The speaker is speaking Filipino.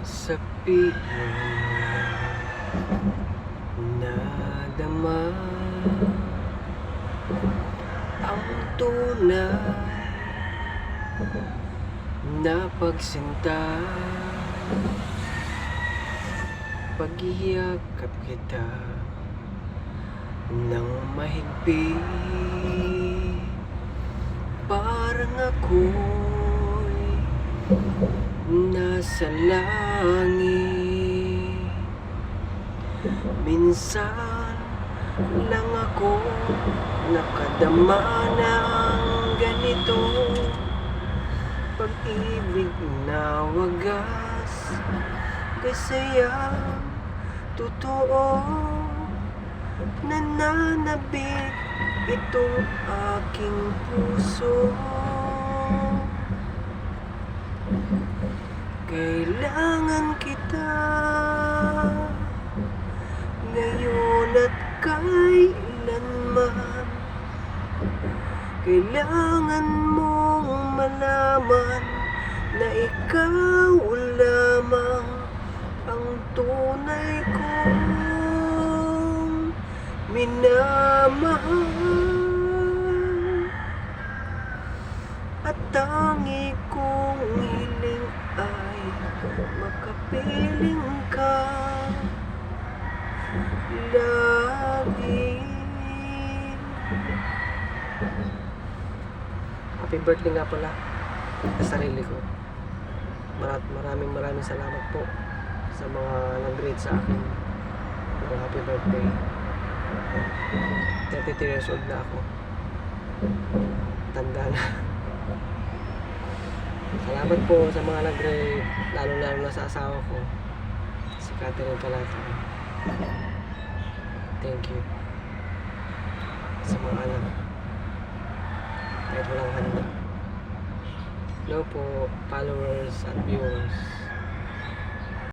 Sabihin na nadama ang tunay na pagsinta. Pag-iyakap kita ng mahigpit, parang ako'y nasa langit. Minsan lang ako nakadama ng ganito, pag-ibig na wagas, kasayang totoo. Nananabik itong aking puso. Kailangan kita ngayon at kailanman. Kailangan mong malaman na ikaw lamang ang tunay kong minamahal. At tangi kong hiling ay makapiling ka lagi. Happy birthday nga pala sa sarili ko. Maraming salamat po sa mga nag-greet sa akin ng happy birthday. 32 years old na ako. Tanda na. Salamat po sa mga nag-greet, lalo na sa asawa ko, si Catherine Calato. Thank you. Sa mga anak, kahit walang handa. Hello po, followers at viewers.